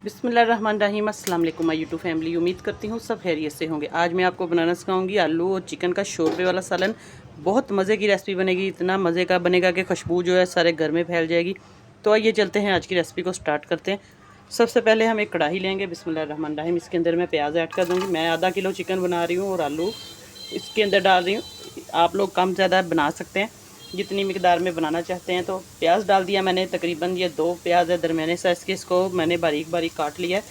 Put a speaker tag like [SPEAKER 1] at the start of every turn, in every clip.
[SPEAKER 1] बिस्मिल्लाहिर्रहमानिर्रहीम। अस्सलाम वालेकुम माय यूट्यूब फैमिली। उम्मीद करती हूँ सब खैरियत से होंगे। आज मैं आपको बनाना सिखाऊंगी आलू और चिकन का शोरबे वाला सालन। बहुत मज़े की रेसिपी बनेगी, इतना मज़े का बनेगा कि खुशबू जो है सारे घर में फैल जाएगी। तो आइए चलते हैं, आज की रेसिपी को स्टार्ट करते हैं। सबसे पहले हम एक कढ़ाई लेंगे। बिस्मिल्लाहिर्रहमानिर्रहीम। इसके अंदर मैं प्याज ऐड कर दूँगी। मैं आधा किलो चिकन बना रही हूँ और आलू इसके अंदर डाल रही हूँ। आप लोग कम ज़्यादा बना सकते हैं जितनी मिकदार में बनाना चाहते हैं। तो प्याज डाल दिया मैंने, तकरीबन ये 2 प्याज है दरमियाने साइज़ के, इसको मैंने बारीक बारीक काट लिया है।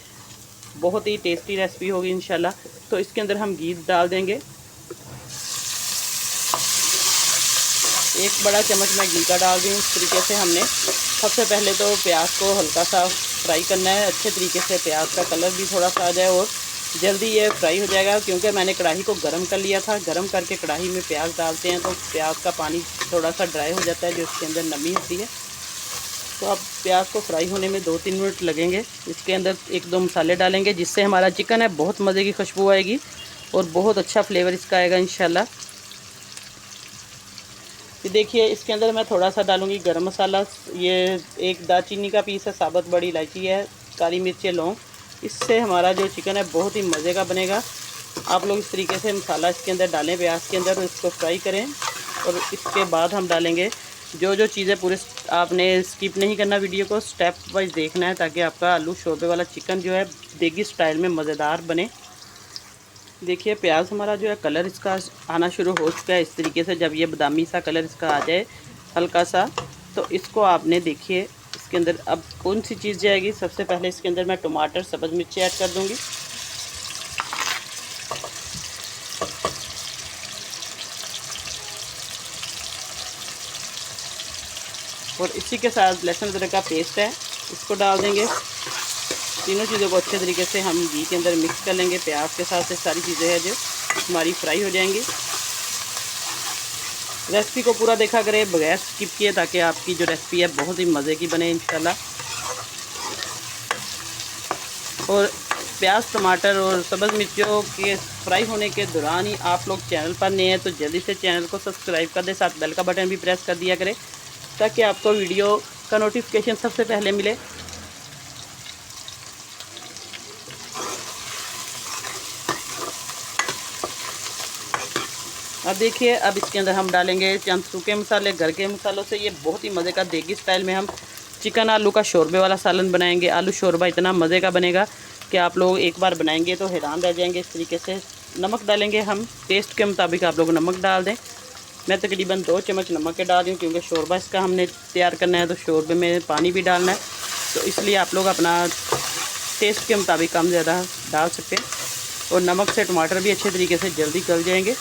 [SPEAKER 1] बहुत ही टेस्टी रेसिपी होगी इंशाल्लाह। तो इसके अंदर हम घी डाल देंगे। एक बड़ा चम्मच मैं घी का डाल रही हूँ। इस तरीके से हमने सबसे पहले तो प्याज को हल्का सा फ्राई करना है, अच्छे तरीके से प्याज का कलर भी थोड़ा सा आ जाए और जल्दी ये फ्राई हो जाएगा। क्योंकि मैंने कढ़ाई को गर्म कर लिया था। गर्म करके कढ़ाई में प्याज डालते हैं तो प्याज का पानी थोड़ा सा ड्राई हो जाता है, जो इसके अंदर नमी होती है। तो अब प्याज को फ्राई होने में 2-3 मिनट लगेंगे। इसके अंदर 1-2 मसाले डालेंगे, जिससे हमारा चिकन है बहुत मज़े की खुशबू आएगी और बहुत अच्छा फ्लेवर इसका आएगा इंशाल्लाह। ये देखिए, इसके अंदर मैं थोड़ा सा डालूंगी गरम मसाला। ये एक दालचीनी का पीस है, साबुत बड़ी इलायची है, काली मिर्च, लौंग। इससे हमारा जो चिकन है बहुत ही मज़े का बनेगा। आप लोग इस तरीके से मसाला इसके अंदर डालें प्याज के अंदर और इसको फ्राई करें। और इसके बाद हम डालेंगे जो चीज़ें पूरे, आपने स्किप नहीं करना, वीडियो को स्टेप वाइज देखना है, ताकि आपका आलू शोरबे वाला चिकन जो है देगी स्टाइल में मज़ेदार बने। देखिए, प्याज हमारा जो है कलर इसका आना शुरू हो चुका है। इस तरीके से जब ये बादामी सा कलर इसका आ जाए हल्का सा, तो इसको आपने देखिए इसके अंदर अब कौन सी चीज़ जाएगी। सबसे पहले इसके अंदर मैं टमाटर, सब्ज़ मिर्ची ऐड कर दूँगी। और इसी के साथ लहसुन अदरक का पेस्ट है, इसको डाल देंगे। तीनों चीज़ों को अच्छे तरीके से हम घी के अंदर मिक्स कर लेंगे। प्याज के साथ से सारी चीज़ें हैं जो हमारी फ्राई हो जाएंगी। रेसिपी को पूरा देखा करें बगैर स्किप किए, ताकि आपकी जो रेसिपी है बहुत ही मज़े की बने इंशाल्लाह। और प्याज, टमाटर और सब्ज़ मिर्चों के फ्राई होने के दौरान ही आप लोग चैनल पर नए हैं तो जल्दी से चैनल को सब्सक्राइब कर दें, साथ बेल का बटन भी प्रेस कर दिया करें, ताकि आपको वीडियो का नोटिफिकेशन सबसे पहले मिले। अब देखिए, अब इसके अंदर हम डालेंगे चंद सूखे मसाले। घर के मसालों से ये बहुत ही मज़े का देगी स्टाइल में हम चिकन आलू का शोरबे वाला सालन बनाएंगे। आलू शोरबा इतना मज़े का बनेगा कि आप लोग एक बार बनाएंगे तो हैरान रह जाएंगे। इस तरीके से नमक डालेंगे हम, टेस्ट के मुताबिक आप लोग नमक डाल दें। मैं तकरीबन 2 चम्मच नमक के डाल रही हूँ, क्योंकि शोरबा इसका हमने तैयार करना है तो शोरबे में पानी भी डालना है। तो इसलिए आप लोग अपना टेस्ट के मुताबिक कम ज़्यादा डाल सकते हैं। और नमक से टमाटर भी अच्छे तरीके से जल्दी गल जाएंगे।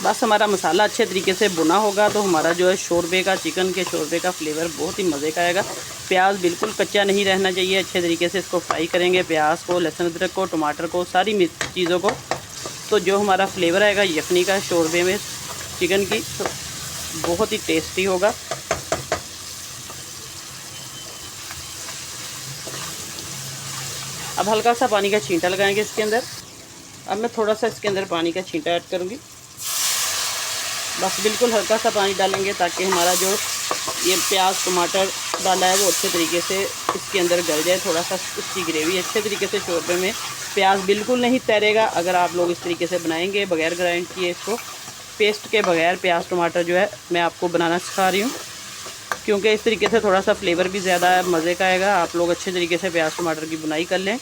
[SPEAKER 1] बस हमारा मसाला अच्छे तरीके से भुना होगा तो हमारा जो है शोरबे का, चिकन के शोरबे का फ्लेवर बहुत ही मज़े का आएगा। प्याज बिल्कुल कच्चा नहीं रहना चाहिए। अच्छे तरीके से इसको फ्राई करेंगे, प्याज को, लहसुन अदरक को, टमाटर को, सारी चीज़ों को। तो जो हमारा फ्लेवर आएगा यखनी का शोरबे में चिकन की, तो बहुत ही टेस्टी होगा। अब हल्का सा पानी का छींटा लगाएंगे इसके अंदर। अब मैं थोड़ा सा इसके अंदर पानी का छींटा ऐड करूँगी। बस बिल्कुल हल्का सा पानी डालेंगे, ताकि हमारा जो ये प्याज, टमाटर डाला है वो अच्छे तरीके से इसके अंदर गल जाए। थोड़ा सा इसकी ग्रेवी अच्छे तरीके से, शोरबे में प्याज बिल्कुल नहीं तैरेगा अगर आप लोग इस तरीके से बनाएंगे बगैर ग्राइंड किए, इसको पेस्ट के बगैर। प्याज टमाटर जो है मैं आपको बनाना सिखा रही हूँ, क्योंकि इस तरीके से थोड़ा सा फ्लेवर भी ज़्यादा मज़े का आएगा। आप लोग अच्छे तरीके से प्याज टमाटर की बुनाई कर लें।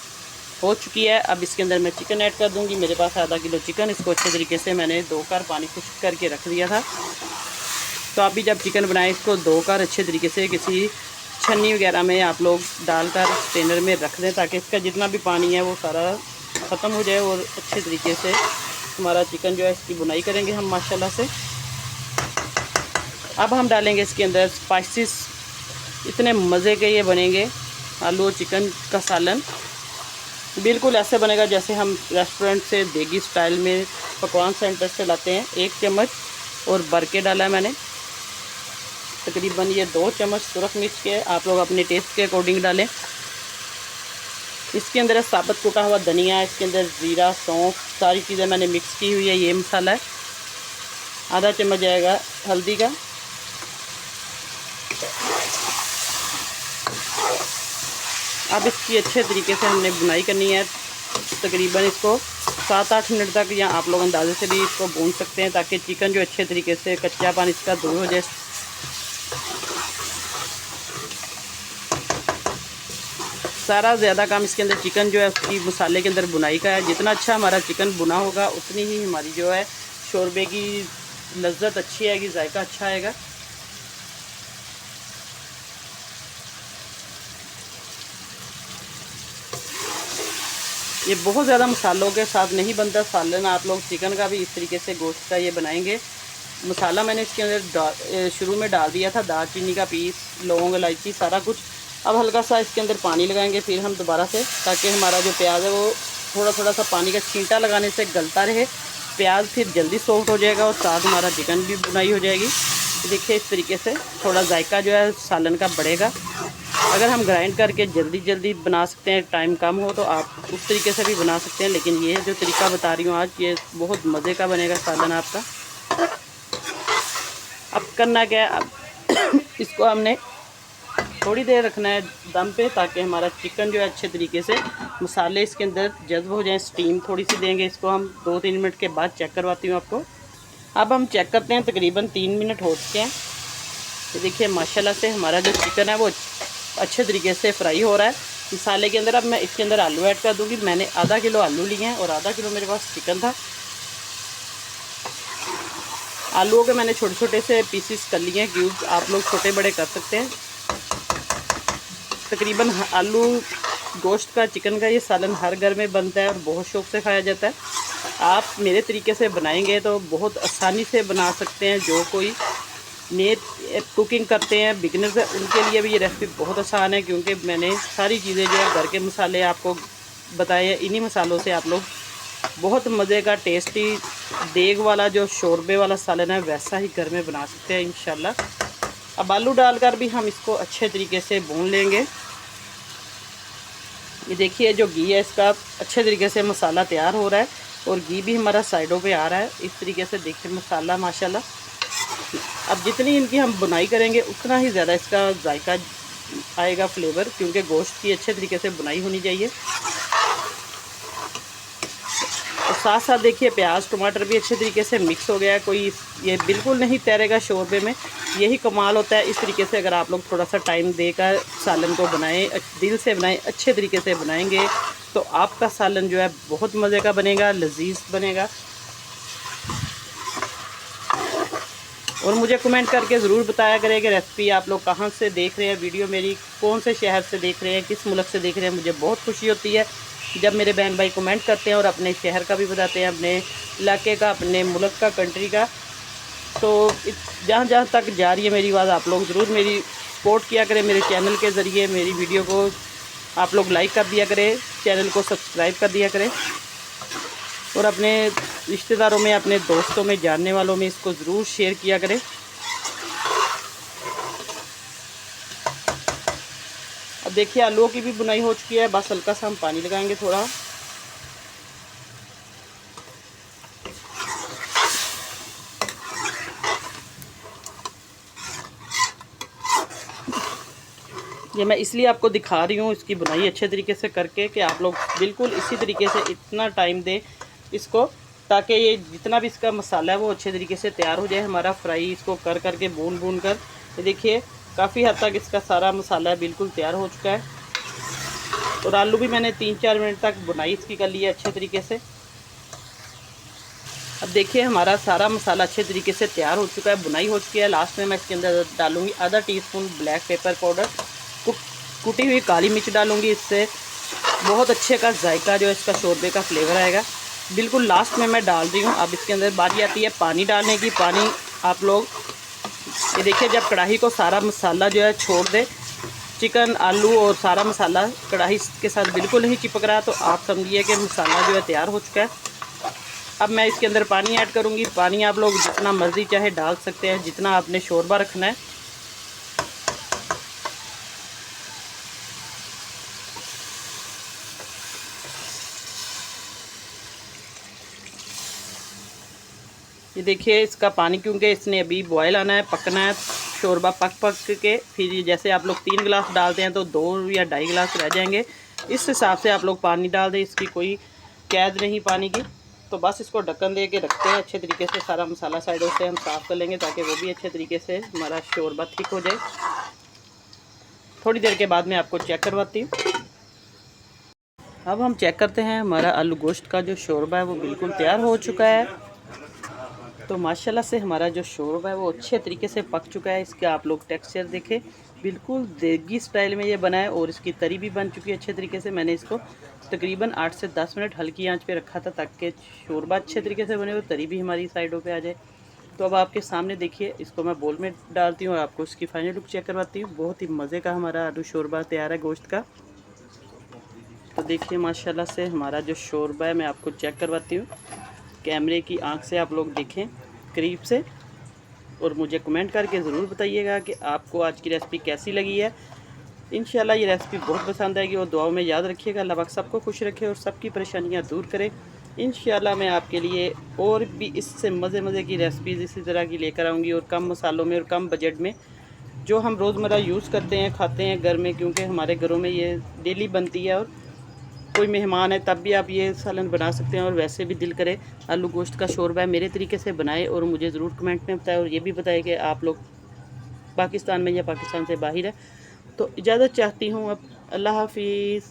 [SPEAKER 1] हो चुकी है। अब इसके अंदर मैं चिकन ऐड कर दूंगी। मेरे पास आधा किलो चिकन, इसको अच्छे तरीके से मैंने 2 बार पानी खुश्क करके रख दिया था। तो आप भी जब चिकन बनाएं इसको 2 बार अच्छे तरीके से किसी छन्नी वगैरह में आप लोग डालकर स्ट्रेनर में रख दें, ताकि इसका जितना भी पानी है वो सारा ख़त्म हो जाए और अच्छे तरीके से हमारा चिकन जो है इसकी बुनाई करेंगे हम माशाल्लाह से। अब हम डालेंगे इसके अंदर स्पाइसेस। इतने मज़े के ये बनेंगे आलू और चिकन का सालन। बिल्कुल ऐसे बनेगा जैसे हम रेस्टोरेंट से देगी स्टाइल में पकवान सेंटर से लाते हैं। 1 चम्मच और भर के डाला है मैंने। तकरीबन ये 2 चम्मच सुरख मिर्च के आप लोग अपने टेस्ट के अकॉर्डिंग डालें। इसके अंदर साबुत कुटा हुआ धनिया है, इसके अंदर ज़ीरा, सौंफ, सारी चीज़ें मैंने मिक्स की हुई है। ये मसाला है। आधा चम्मच जाएगा हल्दी का। अब इसकी अच्छे तरीके से हमने बुनाई करनी है। तकरीबन इसको 7-8 मिनट तक, या आप लोग अंदाजे से भी इसको भून सकते हैं, ताकि चिकन जो अच्छे तरीके से कच्चापन इसका दूर हो जाए। सारा ज़्यादा काम इसके अंदर चिकन जो है उसकी मसाले के अंदर बुनाई का है। जितना अच्छा हमारा चिकन बुना होगा उतनी ही हमारी जो है शोरबे की लज्जत अच्छी आएगी, जायका अच्छा आएगा। ये बहुत ज़्यादा मसालों के साथ नहीं बनता सालन। आप लोग चिकन का भी इस तरीके से गोश्त का ये बनाएंगे। मसाला मैंने इसके अंदर शुरू में डाल दिया था, दालचीनी का पीस, लौंग, इलायची, सारा कुछ। अब हल्का सा इसके अंदर पानी लगाएंगे फिर हम दोबारा से, ताकि हमारा जो प्याज है वो थोड़ा थोड़ा सा पानी का छींटा लगाने से गलता रहे। प्याज फिर जल्दी सॉफ्ट हो जाएगा और साथ हमारा चिकन भी बुनाई हो जाएगी। देखिए इस तरीके से थोड़ा जायका जो है सालन का बढ़ेगा। अगर हम ग्राइंड करके जल्दी जल्दी बना सकते हैं, टाइम कम हो, तो आप उस तरीके से भी बना सकते हैं। लेकिन ये जो तरीका बता रही हूँ आज, ये बहुत मज़े का बनेगा सालन आपका। अब करना क्या है, अब इसको हमने थोड़ी देर रखना है दम पे, ताकि हमारा चिकन जो है अच्छे तरीके से मसाले इसके अंदर जज्ब हो जाएं। स्टीम थोड़ी सी देंगे इसको हम। 2-3 मिनट के बाद चेक करवाती हूँ आपको। अब हम चेक करते हैं, तकरीबन 3 मिनट हो चुके हैं। तो देखिए माशाल्लाह से हमारा जो चिकन है वो अच्छे तरीके से फ्राई हो रहा है मसाले के अंदर। अब मैं इसके अंदर आलू ऐड कर दूँगी। मैंने आधा किलो आलू लिए हैं और आधा किलो मेरे पास चिकन था। आलूओं के मैंने छोटे छोटे से पीसीस कर लिए हैं, क्यूब्स। आप लोग छोटे बड़े कर सकते हैं। तकरीबन आलू गोश्त का, चिकन का ये सालन हर घर में बनता है और बहुत शौक़ से खाया जाता है। आप मेरे तरीके से बनाएंगे तो बहुत आसानी से बना सकते हैं। जो कोई नए कुकिंग करते हैं, बिगिनर्स है, उनके लिए भी ये रेसिपी बहुत आसान है, क्योंकि मैंने सारी चीज़ें जो है घर के मसाले आपको बताए हैं। इन्हीं मसालों से आप लोग बहुत मज़े का टेस्टी देग वाला जो शोरबे वाला सालन है वैसा ही घर में बना सकते हैं इंशाल्लाह। अब आलू डालकर भी हम इसको अच्छे तरीके से भून लेंगे। ये देखिए जो घी है इसका अच्छे तरीके से मसाला तैयार हो रहा है और घी भी हमारा साइडों पे आ रहा है। इस तरीके से देखिए मसाला माशाल्लाह। अब जितनी इनकी हम बुनाई करेंगे उतना ही ज़्यादा इसका जायका आएगा, फ्लेवर, क्योंकि गोश्त की अच्छे तरीके से बुनाई होनी चाहिए। और साथ साथ देखिए प्याज टमाटर भी अच्छे तरीके से मिक्स हो गया है। कोई ये बिल्कुल नहीं तैरेगा शोरबे में, यही कमाल होता है। इस तरीके से अगर आप लोग थोड़ा सा टाइम देकर सालन को बनाएं, दिल से बनाएं, अच्छे तरीके से बनाएंगे, तो आपका सालन जो है बहुत मज़े का बनेगा, लजीज बनेगा। और मुझे कमेंट करके ज़रूर बताया करें कि रेसिपी आप लोग कहाँ से देख रहे हैं, वीडियो मेरी कौन से शहर से देख रहे हैं, किस मुल्क से देख रहे हैं। मुझे बहुत खुशी होती है जब मेरे बहन भाई कमेंट करते हैं और अपने शहर का भी बताते हैं, अपने इलाके का, अपने मुल्क का, कंट्री का। तो जहाँ जहाँ तक जा रही है मेरी आवाज़, आप लोग ज़रूर मेरी सपोर्ट किया करें। मेरे चैनल के ज़रिए मेरी वीडियो को आप लोग लाइक कर दिया करें, चैनल को सब्सक्राइब कर दिया करें और अपने रिश्तेदारों में, अपने दोस्तों में, जानने वालों में इसको ज़रूर शेयर किया करें। अब देखिए आलूओं की भी बुनाई हो चुकी है, बस हल्का सा हम पानी लगाएंगे थोड़ा। ये मैं इसलिए आपको दिखा रही हूँ इसकी बुनाई अच्छे तरीके से करके, कि आप लोग बिल्कुल इसी तरीके से इतना टाइम दें इसको, ताकि ये जितना भी इसका मसाला है वो अच्छे तरीके से तैयार हो जाए हमारा फ्राई। इसको कर करके भून कर ये देखिए काफ़ी हद तक इसका सारा मसाला बिल्कुल तैयार हो चुका है। और आलू भी मैंने 3-4 मिनट तक बुनाई इसकी कर ली है अच्छे तरीके से। अब देखिए हमारा सारा मसाला अच्छे तरीके से तैयार हो चुका है, बुनाई हो चुकी है। लास्ट में मैं इसके अंदर डालूंगी आधा टीस्पून ब्लैक पेपर पाउडर, कुटी हुई काली मिर्च डालूंगी। इससे बहुत अच्छे का जायका जो है इसका शोरबे का फ्लेवर आएगा। बिल्कुल लास्ट में मैं डाल रही हूँ। अब इसके अंदर बारी आती है पानी डालने की। पानी आप लोग ये देखिए जब कढ़ाई को सारा मसाला जो है छोड़ दे, चिकन, आलू और सारा मसाला कढ़ाई के साथ बिल्कुल नहीं चिपक रहा, तो आप समझिए कि मसाला जो है तैयार हो चुका है। अब मैं इसके अंदर पानी ऐड करूँगी। पानी आप लोग जितना मर्ज़ी चाहे डाल सकते हैं, जितना आपने शोरबा रखना है। ये देखिए इसका पानी, क्योंकि इसने अभी बॉयल आना है, पकना है, शोरबा पक के फिर जैसे आप लोग 3 गिलास डालते हैं तो 2 या 2.5 गिलास रह जाएंगे। इस हिसाब से आप लोग पानी डाल दें, इसकी कोई कैद नहीं पानी की। तो बस इसको ढक्कन दे के रखते हैं, अच्छे तरीके से सारा मसाला साइडों से हम साफ़ कर लेंगे ताकि वो भी अच्छे तरीके से हमारा शोरबा थिक हो जाए। थोड़ी देर के बाद मैं आपको चेक करवाती हूँ। अब हम चेक करते हैं, हमारा आलू गोश्त का जो शोरबा है वो बिल्कुल तैयार हो चुका है। तो माशाल्लाह से हमारा जो शोरबा है वो अच्छे तरीके से पक चुका है। इसका आप लोग टेक्सचर देखें, बिल्कुल देगी स्टाइल में ये बना है और इसकी तरी भी बन चुकी है अच्छे तरीके से। मैंने इसको तकरीबन 8 से 10 मिनट हल्की आंच पे रखा था ताकि शोरबा अच्छे तरीके से बने और तरी भी हमारी साइडों पे आ जाए। तो अब आपके सामने देखिए, इसको मैं बोल में डालती हूँ और आपको इसकी फाइनल लुक चेक करवाती हूँ। बहुत ही मज़े का हमारा आलू शोरबा तैयार है गोश्त का। तो देखिए माशाल्लाह से हमारा जो शोरबा है, मैं आपको चेक करवाती हूँ। कैमरे की आंख से आप लोग देखें करीब से और मुझे कमेंट करके ज़रूर बताइएगा कि आपको आज की रेसिपी कैसी लगी है। इंशाल्लाह ये रेसिपी बहुत पसंद आएगी और दुआओं में याद रखिएगा। अल्लाह पाक सबको खुश रखे और सबकी परेशानियां दूर करे। इंशाल्लाह मैं आपके लिए और भी इससे मज़े की रेसिपीज़ इसी तरह की लेकर आऊँगी और कम मसालों में और कम बजट में, जो हम रोज़मर्रा यूज़ करते हैं, खाते हैं घर में, क्योंकि हमारे घरों में ये डेली बनती है। और कोई मेहमान है तब भी आप ये सालन बना सकते हैं। और वैसे भी दिल करे आलू गोश्त का शोरबा मेरे तरीके से बनाए और मुझे ज़रूर कमेंट में बताएं। और ये भी बताएं कि आप लोग पाकिस्तान में या पाकिस्तान से बाहर है। तो इजाज़त चाहती हूँ अब। अल्लाह हाफिज़।